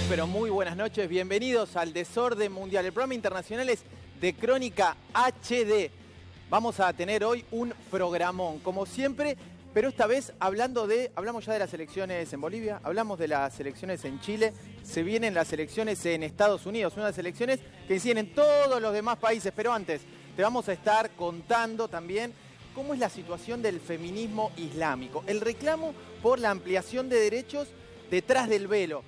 Pero muy buenas noches, bienvenidos al Desorden Mundial. El programa internacional es de Crónica HD. Vamos a tener hoy un programón, como siempre, pero esta vez hablamos ya de las elecciones en Bolivia, hablamos de las elecciones en Chile, se vienen las elecciones en Estados Unidos, unas elecciones que inciden en todos los demás países, pero antes te vamos a estar contando también cómo es la situación del feminismo islámico, el reclamo por la ampliación de derechos detrás del velo.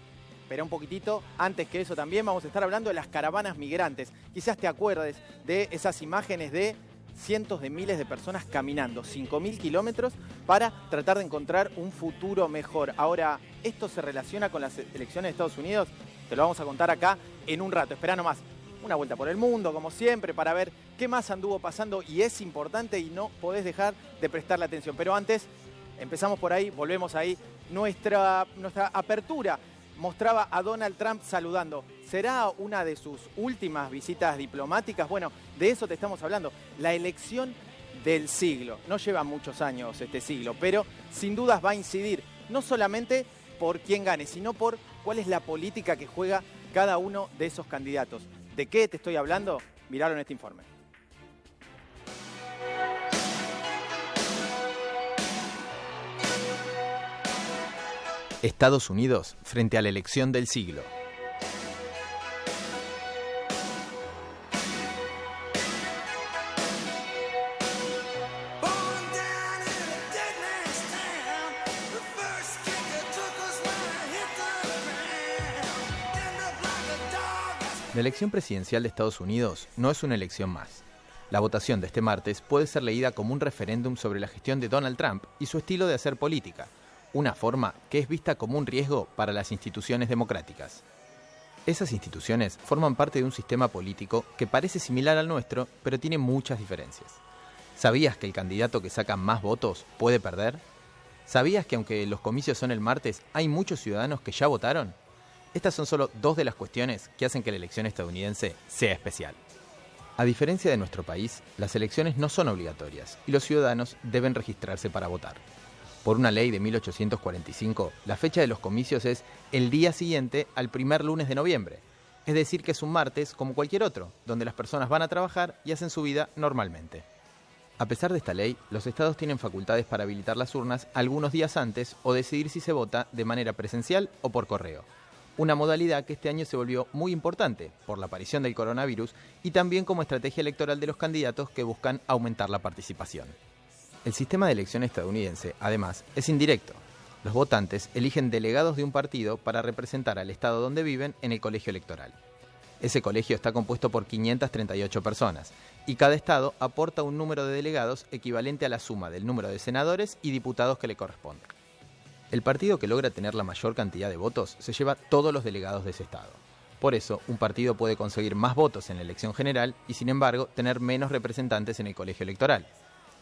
Pero un poquitito, antes que eso también vamos a estar hablando de las caravanas migrantes. Quizás te acuerdes de esas imágenes de cientos de miles de personas caminando 5.000 kilómetros para tratar de encontrar un futuro mejor. Ahora, ¿esto se relaciona con las elecciones de Estados Unidos? Te lo vamos a contar acá en un rato. Esperá nomás una vuelta por el mundo, como siempre, para ver qué más anduvo pasando y es importante y no podés dejar de prestarle atención. Pero antes, empezamos por ahí, volvemos ahí. Nuestra apertura mostraba a Donald Trump saludando. ¿Será una de sus últimas visitas diplomáticas? Bueno, de eso te estamos hablando. La elección del siglo. No lleva muchos años este siglo, pero sin dudas va a incidir no solamente por quién gane, sino por cuál es la política que juega cada uno de esos candidatos. ¿De qué te estoy hablando? Miralo en este informe. Estados Unidos frente a la elección del siglo. La elección presidencial de Estados Unidos no es una elección más. La votación de este martes puede ser leída como un referéndum sobre la gestión de Donald Trump y su estilo de hacer política. Una forma que es vista como un riesgo para las instituciones democráticas. Esas instituciones forman parte de un sistema político que parece similar al nuestro, pero tiene muchas diferencias. ¿Sabías que el candidato que saca más votos puede perder? ¿Sabías que aunque los comicios son el martes, hay muchos ciudadanos que ya votaron? Estas son solo dos de las cuestiones que hacen que la elección estadounidense sea especial. A diferencia de nuestro país, las elecciones no son obligatorias y los ciudadanos deben registrarse para votar. Por una ley de 1845, la fecha de los comicios es el día siguiente al primer lunes de noviembre. Es decir, que es un martes como cualquier otro, donde las personas van a trabajar y hacen su vida normalmente. A pesar de esta ley, los estados tienen facultades para habilitar las urnas algunos días antes o decidir si se vota de manera presencial o por correo. Una modalidad que este año se volvió muy importante por la aparición del coronavirus y también como estrategia electoral de los candidatos que buscan aumentar la participación. El sistema de elección estadounidense, además, es indirecto. Los votantes eligen delegados de un partido para representar al estado donde viven en el colegio electoral. Ese colegio está compuesto por 538 personas y cada estado aporta un número de delegados equivalente a la suma del número de senadores y diputados que le corresponde. El partido que logra tener la mayor cantidad de votos se lleva todos los delegados de ese estado. Por eso, un partido puede conseguir más votos en la elección general y, sin embargo, tener menos representantes en el colegio electoral.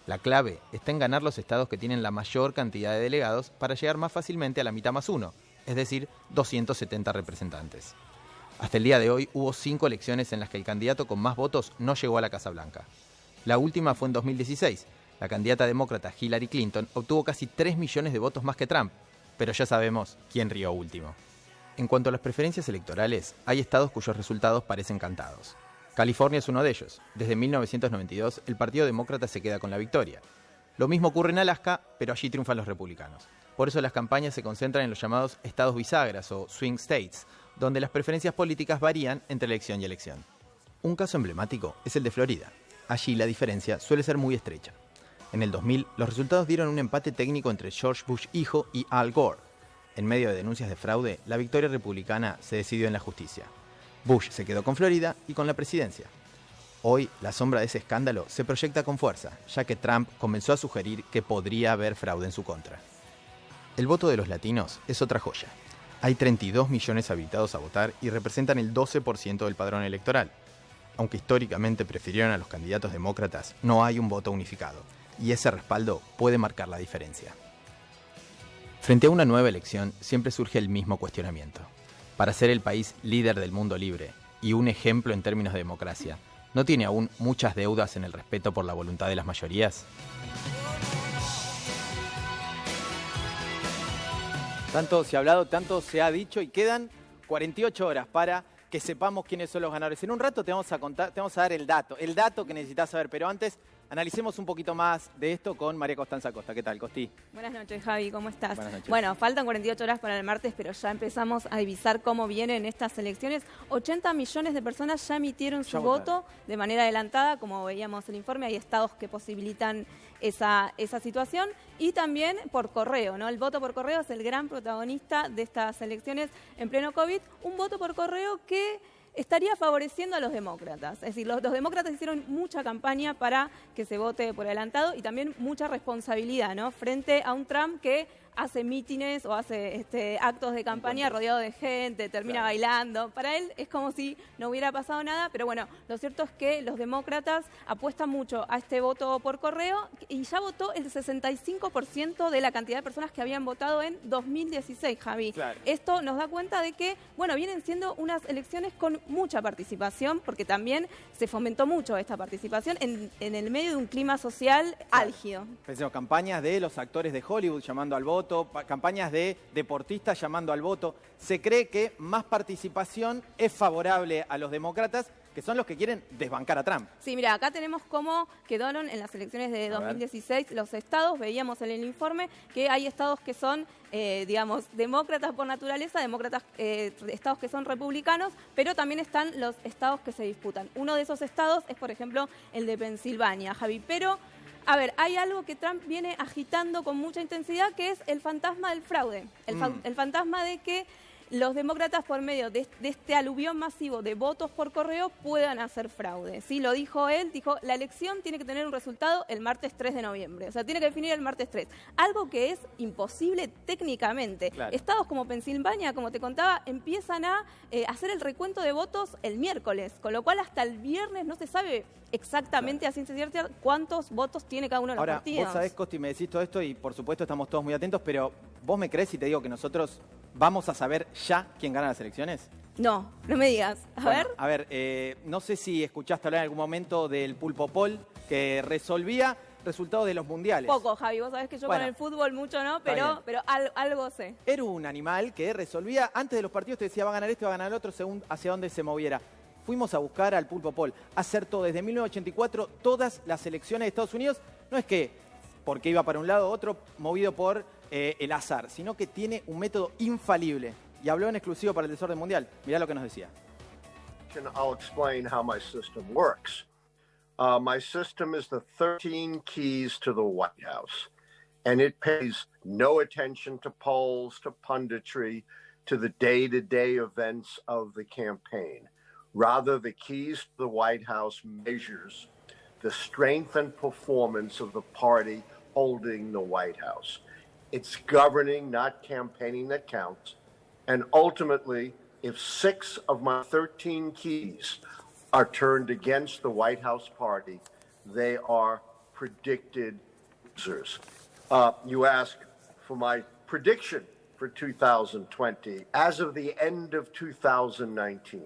La clave está en ganar los estados que tienen la mayor cantidad de delegados para llegar más fácilmente a la mitad más uno, es decir, 270 representantes. Hasta el día de hoy hubo 5 elecciones en las que el candidato con más votos no llegó a la Casa Blanca. La última fue en 2016. La candidata demócrata Hillary Clinton obtuvo casi 3 millones de votos más que Trump, pero ya sabemos quién rió último. En cuanto a las preferencias electorales, hay estados cuyos resultados parecen cantados. California es uno de ellos. Desde 1992, el Partido Demócrata se queda con la victoria. Lo mismo ocurre en Alaska, pero allí triunfan los republicanos. Por eso las campañas se concentran en los llamados estados bisagras o swing states, donde las preferencias políticas varían entre elección y elección. Un caso emblemático es el de Florida. Allí la diferencia suele ser muy estrecha. En el 2000, los resultados dieron un empate técnico entre George Bush hijo y Al Gore. En medio de denuncias de fraude, la victoria republicana se decidió en la justicia. Bush se quedó con Florida y con la presidencia. Hoy, la sombra de ese escándalo se proyecta con fuerza, ya que Trump comenzó a sugerir que podría haber fraude en su contra. El voto de los latinos es otra joya. Hay 32 millones habilitados a votar y representan el 12% del padrón electoral. Aunque históricamente prefirieron a los candidatos demócratas, no hay un voto unificado, y ese respaldo puede marcar la diferencia. Frente a una nueva elección, siempre surge el mismo cuestionamiento. Para ser el país líder del mundo libre y un ejemplo en términos de democracia, ¿no tiene aún muchas deudas en el respeto por la voluntad de las mayorías? Tanto se ha hablado, tanto se ha dicho y quedan 48 horas para que sepamos quiénes son los ganadores. En un rato te vamos a contar, te vamos a dar el dato que necesitas saber, pero antes analicemos un poquito más de esto con María Constanza Costa. ¿Qué tal, Costi? Buenas noches, Javi, ¿cómo estás? Buenas noches. Bueno, faltan 48 horas para el martes, pero ya empezamos a divisar cómo vienen estas elecciones. 80 millones de personas ya emitieron su voto de manera adelantada, como veíamos en el informe. Hay estados que posibilitan esa situación, y también por correo, ¿no? El voto por correo es el gran protagonista de estas elecciones en pleno COVID. Un voto por correo que estaría favoreciendo a los demócratas. Es decir, los demócratas hicieron mucha campaña para que se vote por adelantado y también mucha responsabilidad, ¿no? Frente a un Trump que hace mítines o hace actos de campaña rodeado de gente, termina bailando. Para él es como si no hubiera pasado nada, pero bueno, lo cierto es que los demócratas apuestan mucho a este voto por correo y ya votó el 65% de la cantidad de personas que habían votado en 2016, Javi. Claro. Esto nos da cuenta de que, bueno, vienen siendo unas elecciones con mucha participación, porque también se fomentó mucho esta participación en el medio de un clima social álgido. Pensemos, campañas de los actores de Hollywood llamando al voto, campañas de deportistas llamando al voto. Se cree que más participación es favorable a los demócratas, que son los que quieren desbancar a Trump. Sí, mira, acá tenemos cómo quedaron en las elecciones de 2016 los estados. Veíamos en el informe que hay estados que son, digamos, demócratas por naturaleza, estados que son republicanos, pero también están los estados que se disputan. Uno de esos estados es, por ejemplo, el de Pensilvania, Javi. Pero, a ver, hay algo que Trump viene agitando con mucha intensidad, que es el fantasma del fraude. El fantasma de que los demócratas, por medio de este aluvión masivo de votos por correo, puedan hacer fraude. ¿Sí? Lo dijo él, dijo, la elección tiene que tener un resultado el martes 3 de noviembre. O sea, tiene que definir el martes 3. Algo que es imposible técnicamente. Claro. Estados como Pensilvania, como te contaba, empiezan a hacer el recuento de votos el miércoles, con lo cual hasta el viernes no se sabe exactamente a ciencia cierta cuántos votos tiene cada uno de los partidos. Vos sabés, Costi, me decís todo esto y por supuesto estamos todos muy atentos, pero ¿vos me crees si te digo que nosotros vamos a saber ya quién gana las elecciones? No, no me digas. A ver, no sé si escuchaste hablar en algún momento del Pulpo Poll, que resolvía resultados de los mundiales. Poco, Javi, vos sabés que yo con el fútbol mucho no, pero algo sé. Era un animal que resolvía, antes de los partidos te decía va a ganar este, va a ganar el otro, según hacia dónde se moviera. Fuimos a buscar al Pulpo Poll, acertó desde 1984 todas las elecciones de Estados Unidos. No es que porque iba para un lado u otro, movido por el azar, sino que tiene un método infalible. Y habló en exclusivo para el Desorden Mundial. Mirá lo que nos decía. I'll explain how my system works. My system is the 13 keys to the White House, and it pays no attention to polls, to punditry, to the day-to-day events of the campaign. Rather, the keys to the White House measures the strength and performance of the party holding the White House. It's governing, not campaigning, that counts. And ultimately, if 6 of my 13 keys are turned against the White House party, they are predicted losers. You ask for my prediction for 2020. As of the end of 2019,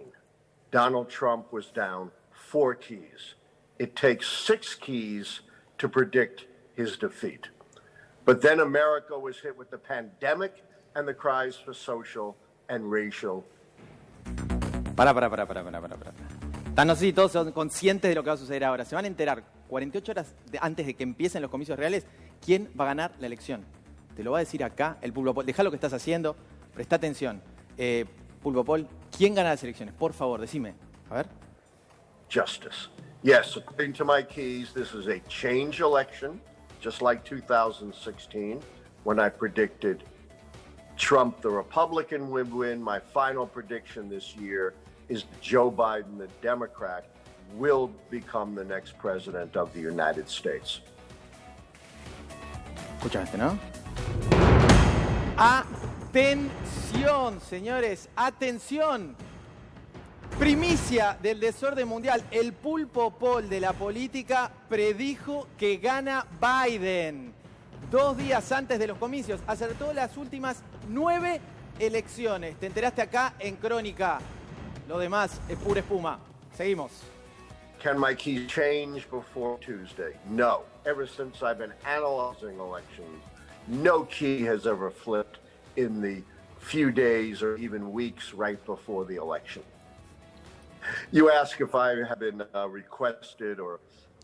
Donald Trump was down 4 keys. It takes 6 keys to predict his defeat. But then America was hit with the pandemic and the cries for social and racial. Pará. No sé si todos son conscientes de lo que va a suceder ahora. Se van a enterar 48 horas antes de que empiecen los comicios reales quién va a ganar la elección. Te lo va a decir acá el Pulpo Poll. Dejá lo que estás haciendo, presta atención. Pulpo Poll, ¿quién gana las elecciones? Por favor, decime. A ver. Justice. Yes, according to my keys, this is a change election, just like 2016, when I predicted Trump, the Republican, would win. My final prediction this year is that Joe Biden, the Democrat, will become the next president of the United States. Escuchaste, ¿no? Atención, señores, atención. Primicia del Desorden Mundial. El Pulpo Poll de la política predijo que gana Biden. 2 días antes de los comicios. Acertó las últimas 9 elecciones. Te enteraste acá en Crónica. Lo demás es pura espuma. Seguimos. Can my keys change before Tuesday? No. Ever since I've been analyzing elections, no key has ever flipped in the few days or even weeks right before the election. You ask if I have been requested or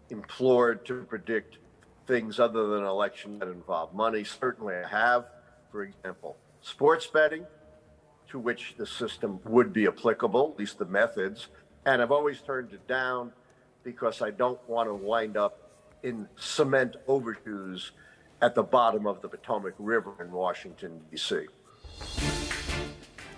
implored to predict things other than an election that involve money. Certainly I have. For example, sports betting, to which the system would be applicable, at least the methods. And I've always turned it down because I don't want to wind up in cement overshoes at the bottom of the Potomac River in Washington, D.C.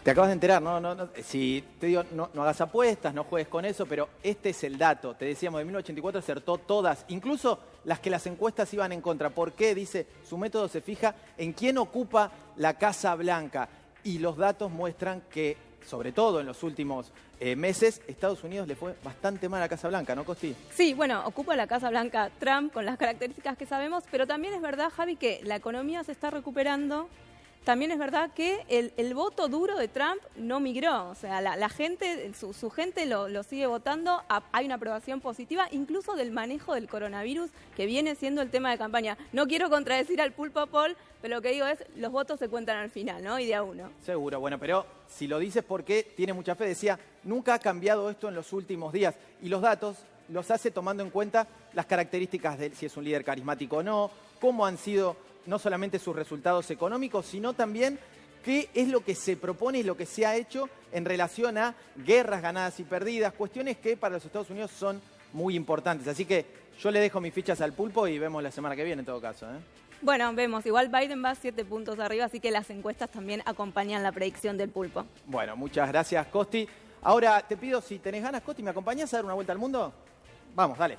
Te acabas de enterar, ¿no? Si te digo, no hagas apuestas, no juegues con eso, pero este es el dato. Te decíamos, de 1984 acertó todas, incluso las que las encuestas iban en contra. ¿Por qué? Dice, su método se fija en quién ocupa la Casa Blanca. Y los datos muestran que, sobre todo en los últimos meses, Estados Unidos le fue bastante mal a la Casa Blanca, ¿no, Costi? Sí, bueno, ocupa la Casa Blanca Trump con las características que sabemos, pero también es verdad, Javi, que la economía se está recuperando. También es verdad que el voto duro de Trump no migró, o sea, la gente, su gente lo sigue votando, hay una aprobación positiva, incluso del manejo del coronavirus, que viene siendo el tema de campaña. No quiero contradecir al Pulpo Paul, pero lo que digo es, los votos se cuentan al final, ¿no? Y de a uno. Seguro, bueno, pero si lo dices porque tiene mucha fe, decía, nunca ha cambiado esto en los últimos días, y los datos los hace tomando en cuenta las características de si es un líder carismático o no, cómo han sido no solamente sus resultados económicos, sino también qué es lo que se propone y lo que se ha hecho en relación a guerras ganadas y perdidas, cuestiones que para los Estados Unidos son muy importantes. Así que yo le dejo mis fichas al Pulpo y vemos la semana que viene en todo caso, ¿eh? Bueno, vemos. Igual Biden va 7 puntos arriba, así que las encuestas también acompañan la predicción del Pulpo. Bueno, muchas gracias, Costi. Ahora te pido, si tenés ganas, Costi, ¿me acompañás a dar una vuelta al mundo? Vamos, dale.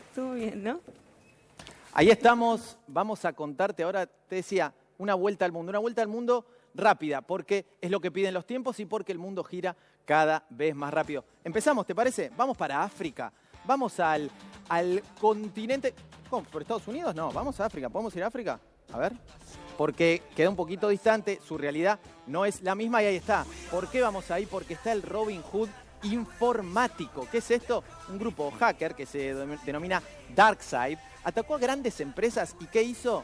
Estuvo bien, ¿no? Ahí estamos, vamos a contarte ahora, te decía, una vuelta al mundo rápida, porque es lo que piden los tiempos y porque el mundo gira cada vez más rápido. Empezamos, ¿te parece? Vamos para África, vamos al continente... ¿Cómo? ¿Por Estados Unidos? No, vamos a África, ¿podemos ir a África? A ver, porque queda un poquito distante, su realidad no es la misma y ahí está. ¿Por qué vamos ahí? Porque está el Robin Hood informático. ¿Qué es esto? Un grupo hacker que se denomina DarkSide atacó a grandes empresas y ¿qué hizo?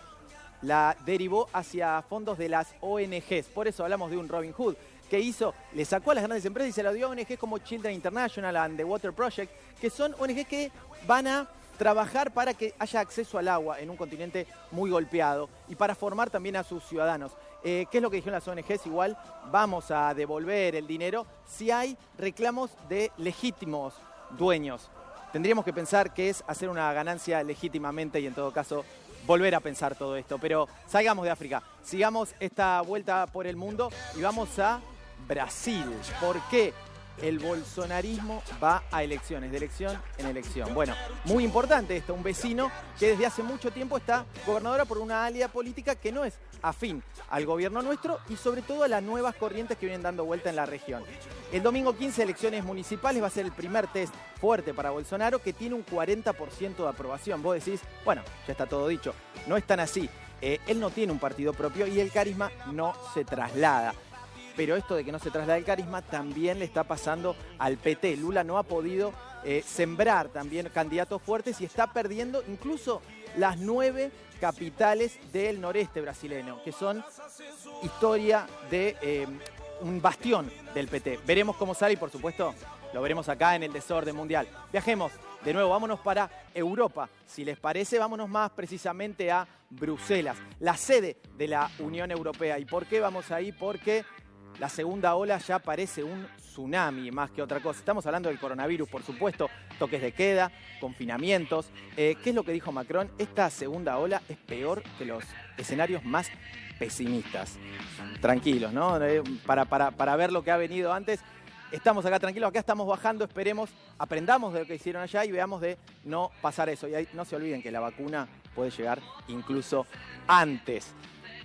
La derivó hacia fondos de las ONGs. Por eso hablamos de un Robin Hood. ¿Qué hizo? Le sacó a las grandes empresas y se lo dio a ONGs como Children International and the Water Project, que son ONGs que van a trabajar para que haya acceso al agua en un continente muy golpeado y para formar también a sus ciudadanos. ¿Qué es lo que dijeron las ONGs? Igual vamos a devolver el dinero si hay reclamos de legítimos dueños. Tendríamos que pensar que es hacer una ganancia legítimamente y en todo caso volver a pensar todo esto. Pero salgamos de África, sigamos esta vuelta por el mundo y vamos a Brasil. ¿Por qué? El bolsonarismo va a elecciones, de elección en elección. Bueno, muy importante esto, un vecino que desde hace mucho tiempo está gobernadora por una alianza política que no es afín al gobierno nuestro y sobre todo a las nuevas corrientes que vienen dando vuelta en la región. El domingo 15, elecciones municipales, va a ser el primer test fuerte para Bolsonaro, que tiene un 40% de aprobación. Vos decís, bueno, ya está todo dicho. No es tan así. Él no tiene un partido propio y el carisma no se traslada. Pero esto de que no se traslada el carisma también le está pasando al PT. Lula no ha podido sembrar también candidatos fuertes y está perdiendo incluso las 9 capitales del noreste brasileño, que son historia de un bastión del PT. Veremos cómo sale y, por supuesto, lo veremos acá en el Desorden Mundial. Viajemos de nuevo, vámonos para Europa. Si les parece, vámonos más precisamente a Bruselas, la sede de la Unión Europea. ¿Y por qué vamos ahí? Porque la segunda ola ya parece un tsunami más que otra cosa. Estamos hablando del coronavirus, por supuesto, toques de queda, confinamientos. ¿Qué es lo que dijo Macron? Esta segunda ola es peor que los escenarios más pesimistas. Tranquilos, ¿no? Para ver lo que ha venido antes. Estamos acá tranquilos, acá estamos bajando, esperemos, aprendamos de lo que hicieron allá y veamos de no pasar eso. Y ahí, no se olviden que la vacuna puede llegar incluso antes.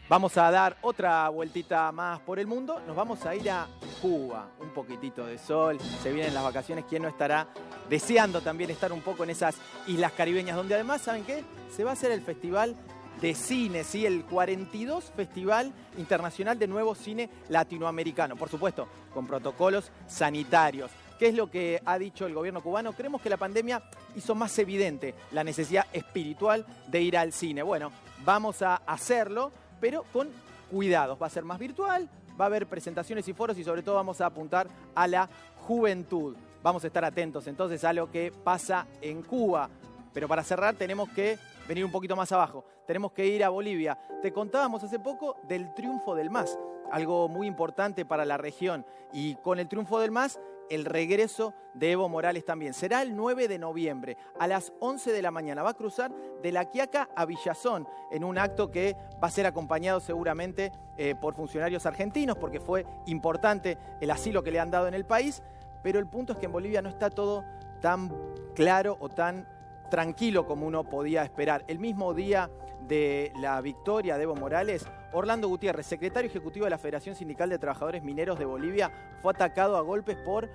Vamos a dar otra vueltita más por el mundo. Nos vamos a ir a Cuba. Un poquitito de sol. Se vienen las vacaciones. ¿Quién no estará deseando también estar un poco en esas islas caribeñas? Donde además, ¿saben qué? Se va a hacer el festival de cine, ¿sí? El 42 Festival Internacional de Nuevo Cine Latinoamericano. Por supuesto, con protocolos sanitarios. ¿Qué es lo que ha dicho el gobierno cubano? Creemos que la pandemia hizo más evidente la necesidad espiritual de ir al cine. Bueno, vamos a hacerlo, pero con cuidados. Va a ser más virtual, va a haber presentaciones y foros y sobre todo vamos a apuntar a la juventud. Vamos a estar atentos entonces a lo que pasa en Cuba. Pero para cerrar tenemos que venir un poquito más abajo. Tenemos que ir a Bolivia. Te contábamos hace poco del triunfo del MAS, algo muy importante para la región. Y con el triunfo del MAS, el regreso de Evo Morales también. Será el 9 de noviembre a las 11 de la mañana. Va a cruzar de La Quiaca a Villazón en un acto que va a ser acompañado seguramente por funcionarios argentinos porque fue importante el asilo que le han dado en el país. Pero el punto es que en Bolivia no está todo tan claro o tan tranquilo como uno podía esperar. El mismo día de la victoria de Evo Morales, Orlando Gutiérrez, secretario ejecutivo de la Federación Sindical de Trabajadores Mineros de Bolivia, fue atacado a golpes por...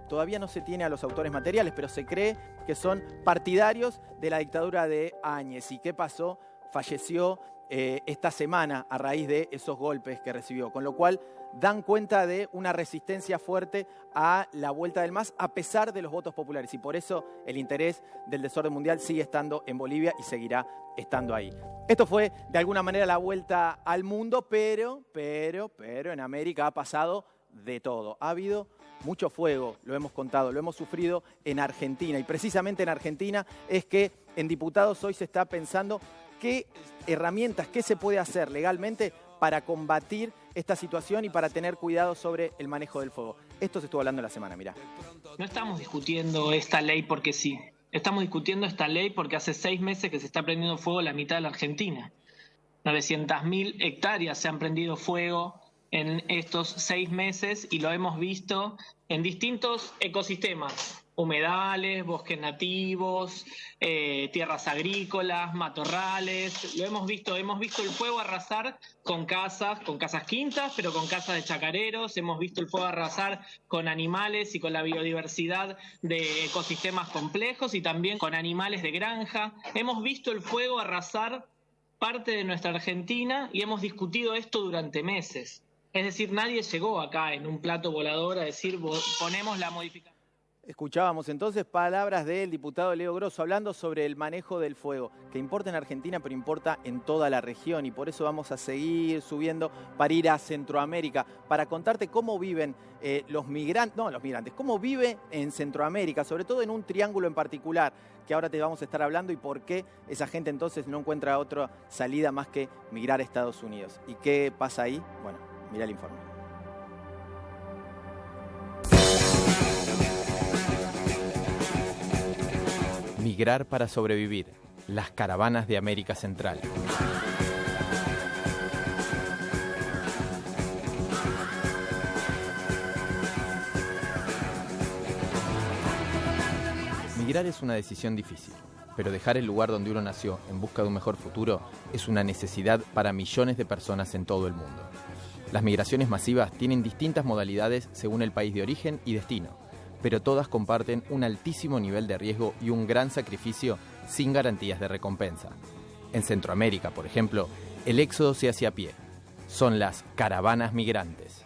Todavía no se tiene a los autores materiales, pero se cree que son partidarios de la dictadura de Áñez. ¿Y qué pasó? Falleció esta semana a raíz de esos golpes que recibió, con lo cual dan cuenta de una resistencia fuerte a la vuelta del MAS a pesar de los votos populares y por eso el interés del desorden mundial sigue estando en Bolivia y seguirá estando ahí. Esto fue de alguna manera la vuelta al mundo, pero en América ha pasado de todo. Ha habido mucho fuego, lo hemos contado, lo hemos sufrido en Argentina y precisamente en Argentina es que en diputados hoy se está pensando qué herramientas, qué se puede hacer legalmente para combatir esta situación y para tener cuidado sobre el manejo del fuego. Esto se estuvo hablando en la semana, mirá. No estamos discutiendo esta ley porque sí. Estamos discutiendo esta ley porque hace 6 meses que se está prendiendo fuego la mitad de la Argentina. 900.000 hectáreas se han prendido fuego en estos 6 meses y lo hemos visto en distintos ecosistemas. Humedales, bosques nativos, tierras agrícolas, matorrales. Lo hemos visto el fuego arrasar con casas quintas, pero con casas de chacareros. Hemos visto el fuego arrasar con animales y con la biodiversidad de ecosistemas complejos y también con animales de granja. Hemos visto el fuego arrasar parte de nuestra Argentina y hemos discutido esto durante meses. Es decir, nadie llegó acá en un plato volador a decir ponemos la modificación. Escuchábamos entonces palabras del diputado Leo Grosso hablando sobre el manejo del fuego, que importa en Argentina pero importa en toda la región y por eso vamos a seguir subiendo para ir a Centroamérica, para contarte cómo viven cómo vive en Centroamérica, sobre todo en un triángulo en particular, que ahora te vamos a estar hablando y por qué esa gente entonces no encuentra otra salida más que migrar a Estados Unidos. ¿Y qué pasa ahí? Bueno, mira el informe. Migrar para sobrevivir. Las caravanas de América Central. Migrar es una decisión difícil, pero dejar el lugar donde uno nació en busca de un mejor futuro es una necesidad para millones de personas en todo el mundo. Las migraciones masivas tienen distintas modalidades según el país de origen y destino, pero todas comparten un altísimo nivel de riesgo y un gran sacrificio sin garantías de recompensa. En Centroamérica, por ejemplo, el éxodo se hace a pie. Son las caravanas migrantes.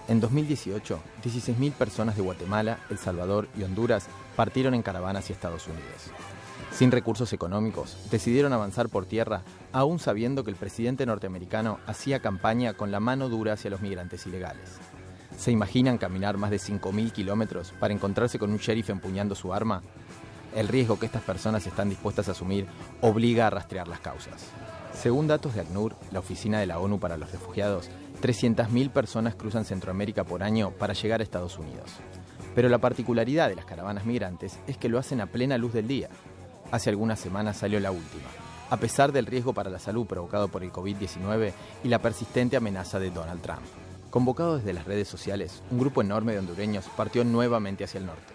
En 2018, 16.000 personas de Guatemala, El Salvador y Honduras partieron en caravana hacia Estados Unidos. Sin recursos económicos, decidieron avanzar por tierra, aún sabiendo que el presidente norteamericano hacía campaña con la mano dura hacia los migrantes ilegales. ¿Se imaginan caminar más de 5.000 kilómetros para encontrarse con un sheriff empuñando su arma? El riesgo que estas personas están dispuestas a asumir obliga a rastrear las causas. Según datos de ACNUR, la Oficina de la ONU para los Refugiados, 300.000 personas cruzan Centroamérica por año para llegar a Estados Unidos. Pero la particularidad de las caravanas migrantes es que lo hacen a plena luz del día. Hace algunas semanas salió la última, a pesar del riesgo para la salud provocado por el COVID-19 y la persistente amenaza de Donald Trump. Convocado desde las redes sociales, un grupo enorme de hondureños partió nuevamente hacia el norte.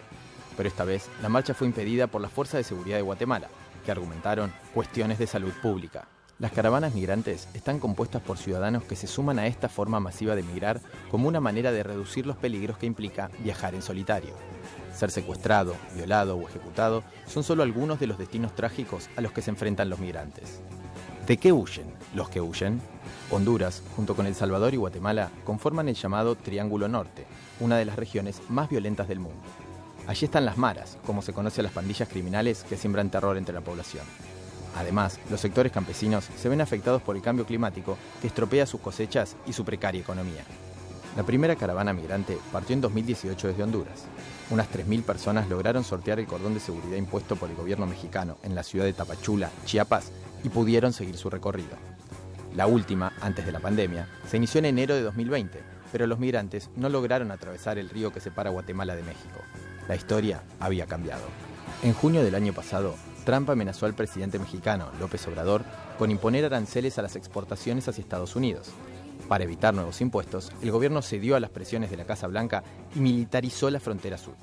Pero esta vez, la marcha fue impedida por la Fuerza de Seguridad de Guatemala, que argumentaron cuestiones de salud pública. Las caravanas migrantes están compuestas por ciudadanos que se suman a esta forma masiva de migrar como una manera de reducir los peligros que implica viajar en solitario. Ser secuestrado, violado o ejecutado son solo algunos de los destinos trágicos a los que se enfrentan los migrantes. ¿De qué huyen los que huyen? Honduras, junto con El Salvador y Guatemala, conforman el llamado Triángulo Norte, una de las regiones más violentas del mundo. Allí están las maras, como se conoce a las pandillas criminales que siembran terror entre la población. Además, los sectores campesinos se ven afectados por el cambio climático que estropea sus cosechas y su precaria economía. La primera caravana migrante partió en 2018 desde Honduras. Unas 3.000 personas lograron sortear el cordón de seguridad impuesto por el gobierno mexicano en la ciudad de Tapachula, Chiapas, y pudieron seguir su recorrido. La última, antes de la pandemia, se inició en enero de 2020, pero los migrantes no lograron atravesar el río que separa Guatemala de México. La historia había cambiado. En junio del año pasado, Trump amenazó al presidente mexicano, López Obrador, con imponer aranceles a las exportaciones hacia Estados Unidos. Para evitar nuevos impuestos, el gobierno cedió a las presiones de la Casa Blanca y militarizó la frontera sur.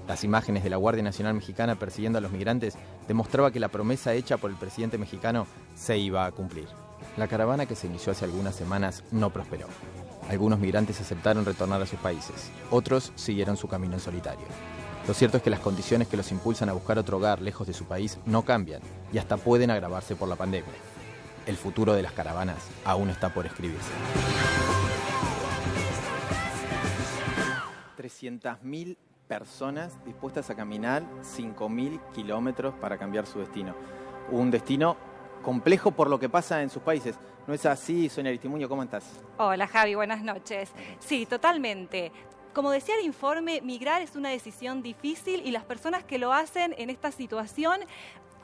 Las imágenes de la Guardia Nacional Mexicana persiguiendo a los migrantes demostraba que la promesa hecha por el presidente mexicano se iba a cumplir. La caravana que se inició hace algunas semanas no prosperó. Algunos migrantes aceptaron retornar a sus países, otros siguieron su camino en solitario. Lo cierto es que las condiciones que los impulsan a buscar otro hogar lejos de su país no cambian y hasta pueden agravarse por la pandemia. El futuro de las caravanas aún está por escribirse. 300.000 personas dispuestas a caminar 5.000 kilómetros para cambiar su destino. Un destino complejo por lo que pasa en sus países. ¿No es así, Sonia Aristimuño? ¿Cómo estás? Hola, Javi, buenas noches. Sí, totalmente. Como decía el informe, migrar es una decisión difícil y las personas que lo hacen en esta situación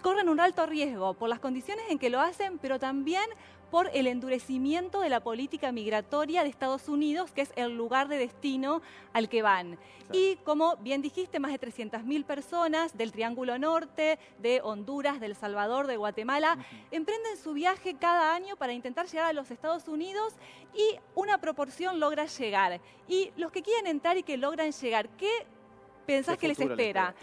corren un alto riesgo por las condiciones en que lo hacen, pero también por el endurecimiento de la política migratoria de Estados Unidos, que es el lugar de destino al que van. Claro. Y como bien dijiste, más de 300.000 personas del Triángulo Norte, de Honduras, de El Salvador, de Guatemala, emprenden su viaje cada año para intentar llegar a los Estados Unidos y una proporción logra llegar. Y los que quieren entrar y que logran llegar, ¿qué pensás que les espera?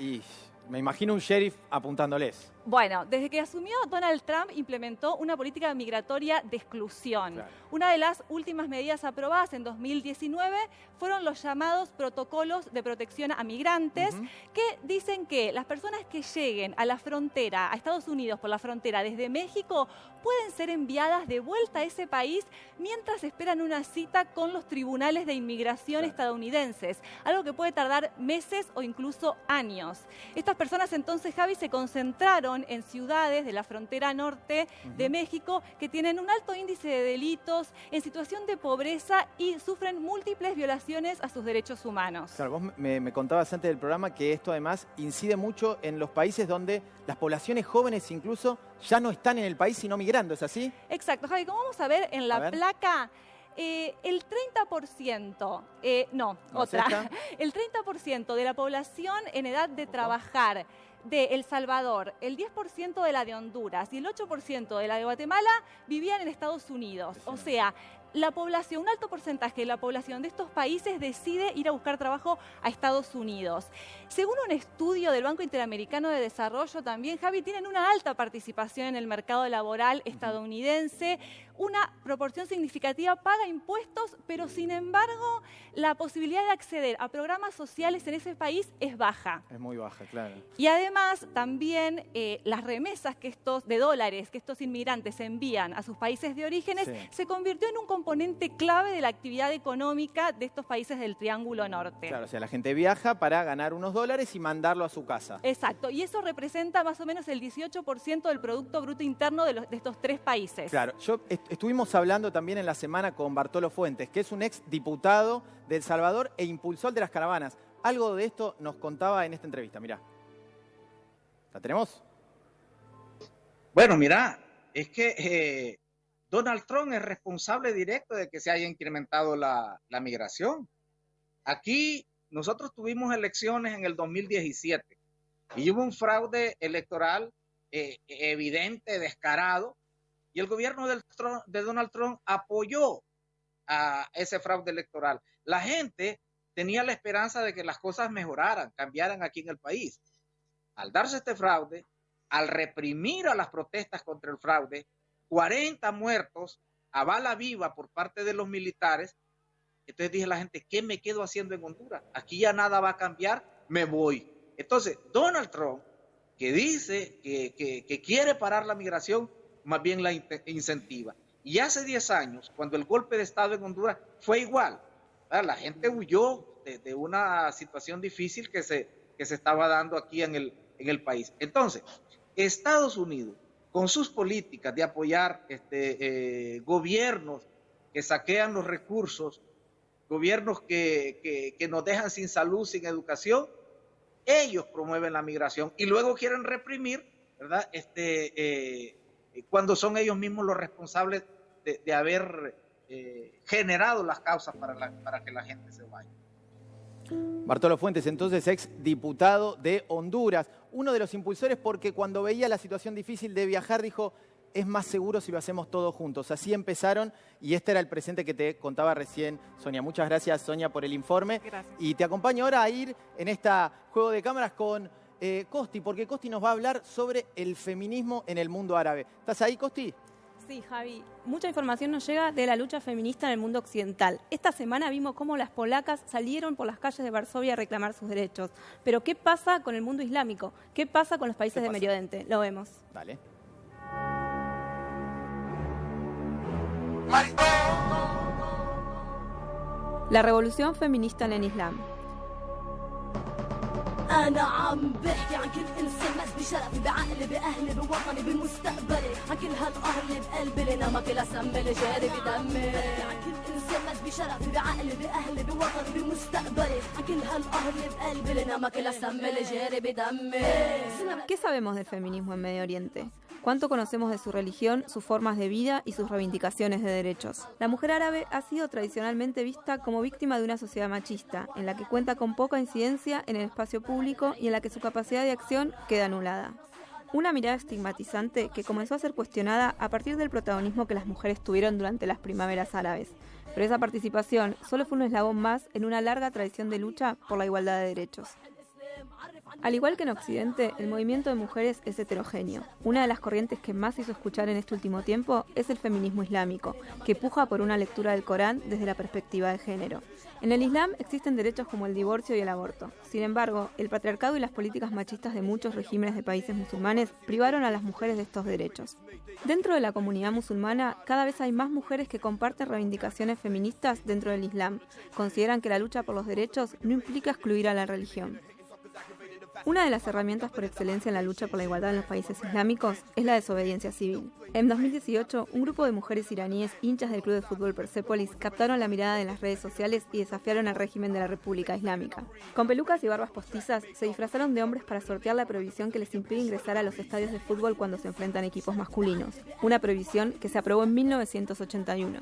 Me imagino un sheriff apuntándoles. Bueno, desde que asumió Donald Trump implementó una política migratoria de exclusión. Claro. Una de las últimas medidas aprobadas en 2019 fueron los llamados protocolos de protección a migrantes, que dicen que las personas que lleguen a la frontera, a Estados Unidos por la frontera desde México, pueden ser enviadas de vuelta a ese país mientras esperan una cita con los tribunales de inmigración estadounidenses, algo que puede tardar meses o incluso años. Estas personas entonces, Javi, se concentraron en ciudades de la frontera norte de México que tienen un alto índice de delitos, en situación de pobreza y sufren múltiples violaciones a sus derechos humanos. Claro, vos me contabas antes del programa que esto además incide mucho en los países donde las poblaciones jóvenes incluso ya no están en el país sino migrando, ¿es así? Exacto, Javi, como vamos a ver en la placa, el 30%, el 30% de la población en edad de trabajar de El Salvador, el 10% de la de Honduras y el 8% de la de Guatemala vivían en Estados Unidos. O sea, la población, un alto porcentaje de la población de estos países decide ir a buscar trabajo a Estados Unidos. Según un estudio del Banco Interamericano de Desarrollo también, Javi, tienen una alta participación en el mercado laboral estadounidense, una proporción significativa paga impuestos, pero sin embargo la posibilidad de acceder a programas sociales en ese país es baja. Es muy baja, claro. Y además también las remesas de dólares que estos inmigrantes envían a sus países de orígenes se convirtió en un componente clave de la actividad económica de estos países del Triángulo Norte. Claro, o sea, la gente viaja para ganar unos dólares y mandarlo a su casa. Exacto, y eso representa más o menos el 18% del Producto Bruto Interno de estos tres países. Claro, estuvimos hablando también en la semana con Bartolo Fuentes, que es un ex diputado de El Salvador e impulsor de las caravanas. Algo de esto nos contaba en esta entrevista, mirá. ¿La tenemos? Bueno, mirá, es que Donald Trump es responsable directo de que se haya incrementado la migración. Aquí nosotros tuvimos elecciones en el 2017 y hubo un fraude electoral evidente, descarado, y el gobierno de Donald Trump apoyó a ese fraude electoral. La gente tenía la esperanza de que las cosas mejoraran, cambiaran aquí en el país. Al darse este fraude, al reprimir a las protestas contra el fraude, 40 muertos a bala viva por parte de los militares. Entonces dije a la gente, ¿qué me quedo haciendo en Honduras? Aquí ya nada va a cambiar, me voy. Entonces Donald Trump, que dice que quiere parar la migración, más bien la incentiva. Y hace 10 años, cuando el golpe de Estado en Honduras fue igual, ¿verdad? La gente huyó de una situación difícil que se estaba dando aquí en el país. Entonces, Estados Unidos, con sus políticas de apoyar gobiernos que saquean los recursos, gobiernos que nos dejan sin salud, sin educación, ellos promueven la migración y luego quieren reprimir, ¿verdad? Cuando son ellos mismos los responsables de haber generado las causas para que la gente se vaya. Bartolo Fuentes, entonces ex diputado de Honduras, uno de los impulsores porque cuando veía la situación difícil de viajar dijo, es más seguro si lo hacemos todos juntos. Así empezaron y este era el presente que te contaba recién Sonia. Muchas gracias, Sonia, por el informe. Gracias. Y te acompaño ahora a ir en este juego de cámaras con Costi, porque Costi nos va a hablar sobre el feminismo en el mundo árabe. ¿Estás ahí, Costi? Sí, Javi. Mucha información nos llega de la lucha feminista en el mundo occidental. Esta semana vimos cómo las polacas salieron por las calles de Varsovia a reclamar sus derechos. Pero ¿qué pasa con el mundo islámico? ¿Qué pasa con los países de Medio Oriente? Lo vemos. Dale. La revolución feminista en el Islam. أنا عم بحكي عن كل إنسان مات بشرفي بعقلي بأهلي بوطني بمستقبلي عن كل هالقهر اللي بقلبي لنا كل أسملي جاري بدمي عن كل إنسان مات بشرفي بعقلي بأهلي بوطني بمستقبلي عن كل هالقهر اللي بقلبي لنا كل أسملي جاري بدمي. ¿Qué sabemos del feminismo en Medio Oriente? ¿Cuánto conocemos de su religión, sus formas de vida y sus reivindicaciones de derechos? La mujer árabe ha sido tradicionalmente vista como víctima de una sociedad machista, en la que cuenta con poca incidencia en el espacio público y en la que su capacidad de acción queda anulada. Una mirada estigmatizante que comenzó a ser cuestionada a partir del protagonismo que las mujeres tuvieron durante las primaveras árabes. Pero esa participación solo fue un eslabón más en una larga tradición de lucha por la igualdad de derechos. Al igual que en Occidente, el movimiento de mujeres es heterogéneo. Una de las corrientes que más hizo escuchar en este último tiempo es el feminismo islámico, que puja por una lectura del Corán desde la perspectiva de género. En el Islam existen derechos como el divorcio y el aborto. Sin embargo, el patriarcado y las políticas machistas de muchos regímenes de países musulmanes privaron a las mujeres de estos derechos. Dentro de la comunidad musulmana, cada vez hay más mujeres que comparten reivindicaciones feministas dentro del Islam. Consideran que la lucha por los derechos no implica excluir a la religión. Una de las herramientas por excelencia en la lucha por la igualdad en los países islámicos es la desobediencia civil. En 2018, un grupo de mujeres iraníes hinchas del club de fútbol Persepolis captaron la mirada de las redes sociales y desafiaron al régimen de la República Islámica. Con pelucas y barbas postizas, se disfrazaron de hombres para sortear la prohibición que les impide ingresar a los estadios de fútbol cuando se enfrentan equipos masculinos. Una prohibición que se aprobó en 1981.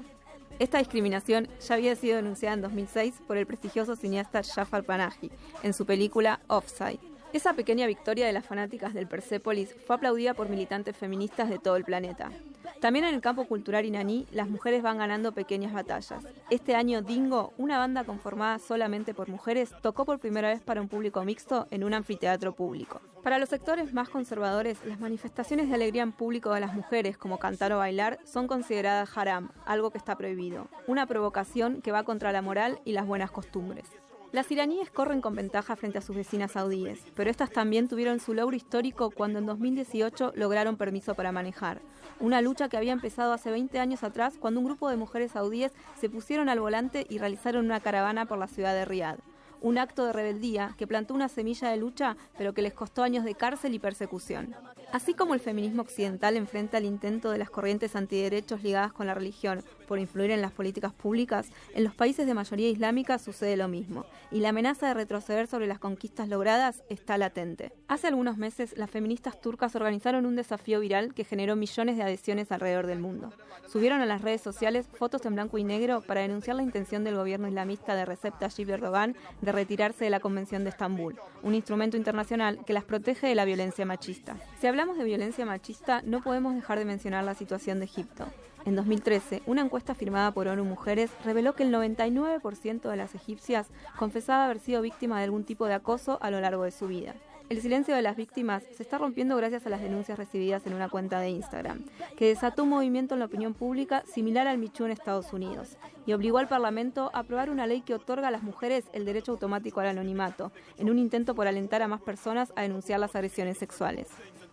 Esta discriminación ya había sido denunciada en 2006 por el prestigioso cineasta Jafar Panahi en su película Offside. Esa pequeña victoria de las fanáticas del Persepolis fue aplaudida por militantes feministas de todo el planeta. También en el campo cultural iraní, las mujeres van ganando pequeñas batallas. Este año, Dingo, una banda conformada solamente por mujeres, tocó por primera vez para un público mixto en un anfiteatro público. Para los sectores más conservadores, las manifestaciones de alegría en público de las mujeres, como cantar o bailar, son consideradas haram, algo que está prohibido, una provocación que va contra la moral y las buenas costumbres. Las iraníes corren con ventaja frente a sus vecinas saudíes, pero estas también tuvieron su logro histórico cuando en 2018 lograron permiso para manejar. Una lucha que había empezado hace 20 años atrás cuando un grupo de mujeres saudíes se pusieron al volante y realizaron una caravana por la ciudad de Riad. Un acto de rebeldía que plantó una semilla de lucha, pero que les costó años de cárcel y persecución. Así como el feminismo occidental enfrenta el intento de las corrientes antiderechos ligadas con la religión por influir en las políticas públicas, en los países de mayoría islámica sucede lo mismo, y la amenaza de retroceder sobre las conquistas logradas está latente. Hace algunos meses, las feministas turcas organizaron un desafío viral que generó millones de adhesiones alrededor del mundo. Subieron a las redes sociales fotos en blanco y negro para denunciar la intención del gobierno islamista de Recep Tayyip Erdogan de retirarse de la Convención de Estambul, un instrumento internacional que las protege de la violencia machista. Si hablamos de violencia machista, no podemos dejar de mencionar la situación de Egipto. En 2013, una encuesta firmada por ONU Mujeres reveló que el 99% de las egipcias confesaba haber sido víctima de algún tipo de acoso a lo largo de su vida. El silencio de las víctimas se está rompiendo gracias a las denuncias recibidas en una cuenta de Instagram, que desató un movimiento en la opinión pública similar al Me Too en Estados Unidos y obligó al Parlamento a aprobar una ley que otorga a las mujeres el derecho automático al anonimato, en un intento por alentar a más personas a denunciar las agresiones sexuales.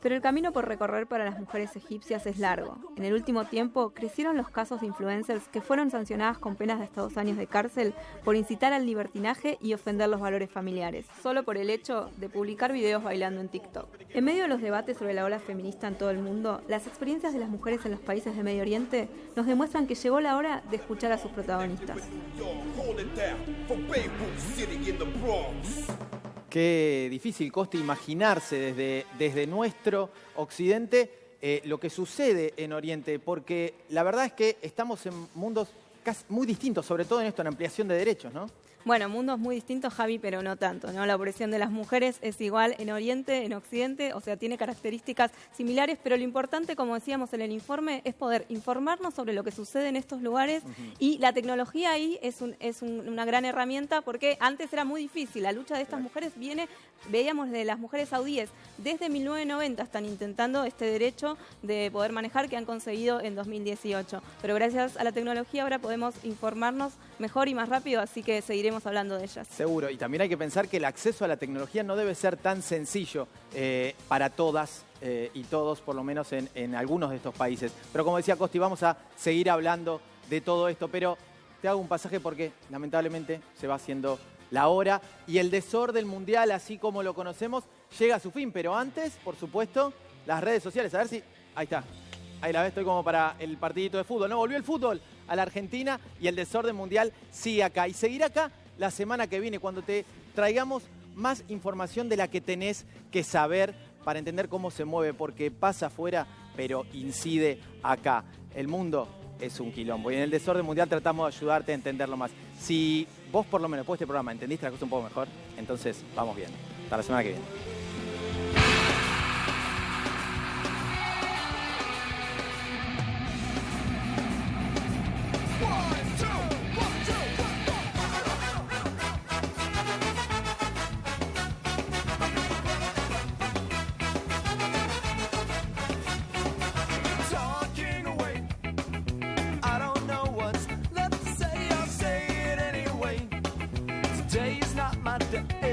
Pero el camino por recorrer para las mujeres egipcias es largo. En el último tiempo crecieron los casos de influencers que fueron sancionadas con penas de hasta 2 años de cárcel por incitar al libertinaje y ofender los valores familiares, solo por el hecho de publicar videos bailando en TikTok. En medio de los debates sobre la ola feminista en todo el mundo, las experiencias de las mujeres en los países de Medio Oriente nos demuestran que llegó la hora de escuchar a sus protagonistas. Qué difícil, Costi, imaginarse desde nuestro occidente lo que sucede en Oriente, porque la verdad es que estamos en mundos muy distintos, sobre todo en esto, en ampliación de derechos, ¿no? Bueno, mundos muy distintos, Javi, pero no tanto, ¿no? La opresión de las mujeres es igual en Oriente, en Occidente, o sea, tiene características similares, pero lo importante, como decíamos en el informe, es poder informarnos sobre lo que sucede en estos lugares y la tecnología ahí es una gran herramienta porque antes era muy difícil. La lucha de estas mujeres veíamos de las mujeres saudíes, desde 1990 están intentando este derecho de poder manejar que han conseguido en 2018. Pero gracias a la tecnología ahora podemos informarnos mejor y más rápido, así que seguiremos hablando de ellas. Seguro, y también hay que pensar que el acceso a la tecnología no debe ser tan sencillo para todas y todos, por lo menos en algunos de estos países. Pero como decía Costi, vamos a seguir hablando de todo esto, pero te hago un pasaje porque lamentablemente se va haciendo la hora y el desorden mundial, así como lo conocemos, llega a su fin. Pero antes, por supuesto, las redes sociales. A ver si... Ahí está. Ahí la ves, estoy como para el partidito de fútbol. No, volvió el fútbol a la Argentina y el desorden mundial sigue acá. Y seguirá acá la semana que viene cuando te traigamos más información de la que tenés que saber para entender cómo se mueve, porque pasa afuera, pero incide acá. El mundo es un quilombo y en el desorden mundial tratamos de ayudarte a entenderlo más. Si vos por lo menos después de este programa entendiste la cosa un poco mejor, entonces vamos bien. Hasta la semana que viene. Today is not my day.